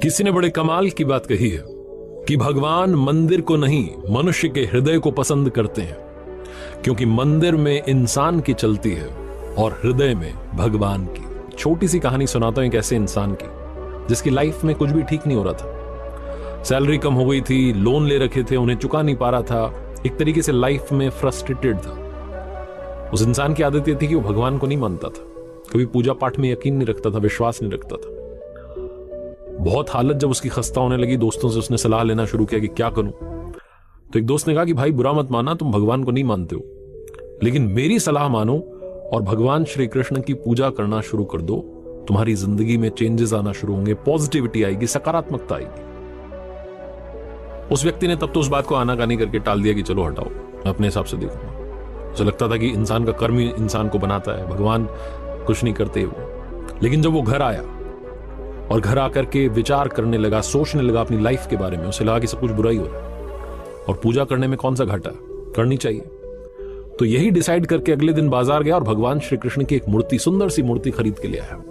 किसी ने बड़े कमाल की बात कही है कि भगवान मंदिर को नहीं मनुष्य के हृदय को पसंद करते हैं, क्योंकि मंदिर में इंसान की चलती है और हृदय में भगवान की। छोटी सी कहानी सुनाता हूं एक ऐसे इंसान की जिसकी लाइफ में कुछ भी ठीक नहीं हो रहा था। सैलरी कम हो गई थी, लोन ले रखे थे, उन्हें चुका नहीं पा रहा था, एक तरीके से लाइफ में फ्रस्ट्रेटेड था। उस इंसान की आदत यह थी कि वो भगवान को नहीं मानता था, कभी पूजा पाठ में यकीन नहीं रखता था, विश्वास नहीं रखता था। बहुत हालत जब उसकी खस्ता होने लगी, दोस्तों से उसने सलाह लेना शुरू किया कि क्या करूं। तो एक दोस्त ने कहा कि भाई बुरा मत मानना, तुम भगवान को नहीं मानते हो, लेकिन मेरी सलाह मानो और भगवान श्री कृष्ण की पूजा करना शुरू कर दो। तुम्हारी जिंदगी में चेंजेस आना शुरू होंगे, पॉजिटिविटी आएगी, सकारात्मकता आएगी। उस व्यक्ति ने तब तो उस बात को आनाकानी करके टाल दिया कि चलो हटाओ, मैं अपने हिसाब से देखूंगा। उसे लगता था कि इंसान का कर्म ही इंसान को बनाता है, भगवान कुछ नहीं करते वो। लेकिन जब वो घर आया और घर आकर के विचार करने लगा, सोचने लगा अपनी लाइफ के बारे में, उसे लगा कि सब कुछ बुरा ही हो रहा है और पूजा करने में कौन सा घाटा है, करनी चाहिए। तो यही डिसाइड करके अगले दिन बाजार गया और भगवान श्री कृष्ण की एक मूर्ति, सुंदर सी मूर्ति खरीद के ले आया।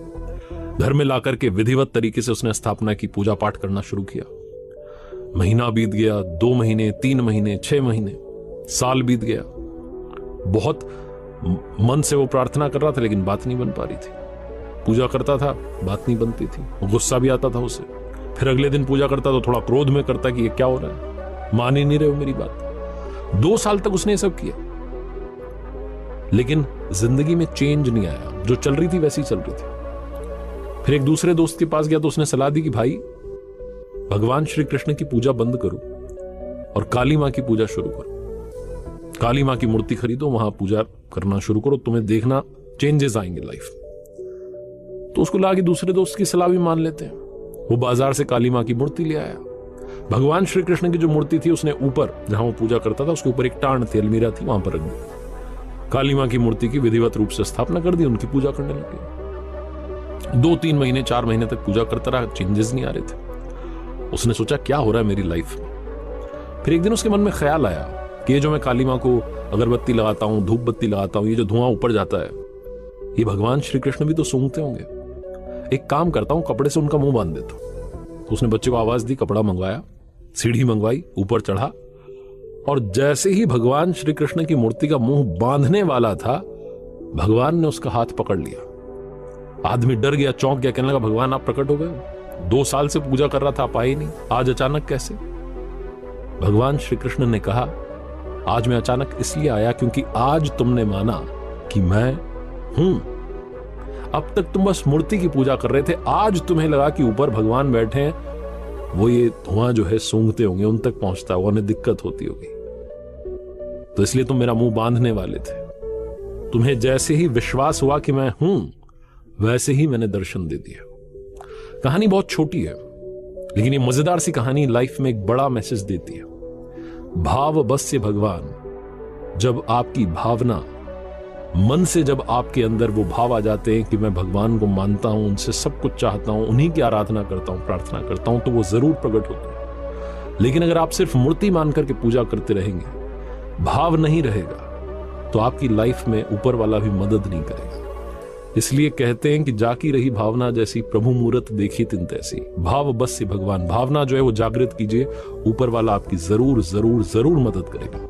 घर में लाकर के विधिवत तरीके से उसने स्थापना की, पूजा पाठ करना शुरू किया। महीना बीत गया, 2 महीने, 3 महीने, 6 महीने, साल बीत गया। बहुत मन से वो प्रार्थना कर रहा था लेकिन बात नहीं बन पा रही थी। पूजा करता था, बात नहीं बनती थी, गुस्सा भी आता था उसे। फिर अगले दिन पूजा करता तो थोड़ा क्रोध में करता कि ये क्या हो रहा है, मान ही नहीं रहे हो मेरी बात। 2 साल तक उसने ये सब किया, लेकिन जिंदगी में चेंज नहीं आया। जो चल रही थी वैसी चल रही थी। फिर एक दूसरे दोस्त के पास गया तो उसने सलाह दी कि भाई भगवान श्री कृष्ण की पूजा बंद करो और काली मां की पूजा शुरू करो। काली मां की मूर्ति खरीदो, वहां पूजा करना शुरू करो, तुम्हें देखना चेंजेस आएंगे लाइफ। तो उसको लगा कि दूसरे दोस्त की सलाह भी मान लेते हैं। वो बाजार से काली मां की मूर्ति ले आया। भगवान श्री कृष्ण की जो मूर्ति थी उसने ऊपर, जहां वो पूजा करता था, उसके ऊपर एक टाण थी, अलमीरा थी, वहां पर रख दी। काली मां की मूर्ति की विधिवत रूप से स्थापना कर दी, उनकी पूजा करने लगे। 2-3 महीने, 4 महीने तक पूजा करता रहा, चेंजेस नहीं आ रहे थे। उसने सोचा क्या हो रहा है मेरी लाइफ में। फिर एक दिन उसके मन में ख्याल आया कि ये जो मैं काली मां को अगरबत्ती लगाता हूं, धूप बत्ती लगाता हूं, ये जो धुआं ऊपर जाता है, ये भगवान श्री कृष्ण भी तो सूंघते होंगे। एक काम करता हूं, कपड़े से उनका मुंह बांध देता हूं। तो उसने बच्चे को आवाज दी, कपड़ा मंगवाया, सीढ़ी मंगवाई, ऊपर चढ़ा और जैसे ही भगवान श्री कृष्ण की मूर्ति का मुंह बांधने वाला था, भगवान ने उसका हाथ पकड़ लिया। आदमी डर गया, चौंक गया, कहने लगा भगवान आप प्रकट हो गए? 2 साल से पूजा कर रहा था, आप आए नहीं, आज अचानक कैसे? भगवान श्री कृष्ण ने कहा आज मैं अचानक इसलिए आया क्योंकि आज तुमने माना कि मैं हूं। अब तक तुम बस मूर्ति की पूजा कर रहे थे, आज तुम्हें लगा कि ऊपर भगवान बैठे हैं, वो ये धुआं जो है सूंघते होंगे, उन तक पहुंचता होगा, उन्हें दिक्कत होती होगी, तो इसलिए तुम मेरा मुंह बांधने वाले थे। तुम्हें जैसे ही विश्वास हुआ कि मैं हूं, वैसे ही मैंने दर्शन दे दिया। कहानी बहुत छोटी है, लेकिन ये मजेदार सी कहानी लाइफ में एक बड़ा मैसेज देती है। भाव बस्य भगवान, जब आपकी भावना, मन से जब आपके अंदर वो भाव आ जाते हैं कि मैं भगवान को मानता हूं, उनसे सब कुछ चाहता हूं, उन्हीं की आराधना करता हूं, प्रार्थना करता हूं, तो वो जरूर प्रकट होते हैं। लेकिन अगर आप सिर्फ मूर्ति मान करके पूजा करते रहेंगे, भाव नहीं रहेगा, तो आपकी लाइफ में ऊपर वाला भी मदद नहीं करेगा। इसलिए कहते हैं कि जाकी रही भावना जैसी, प्रभु मूरत देखी तिन तैसी। भाव बस से भगवान, भावना जो है वो जागृत कीजिए, ऊपर वाला आपकी जरूर जरूर जरूर मदद करेगा।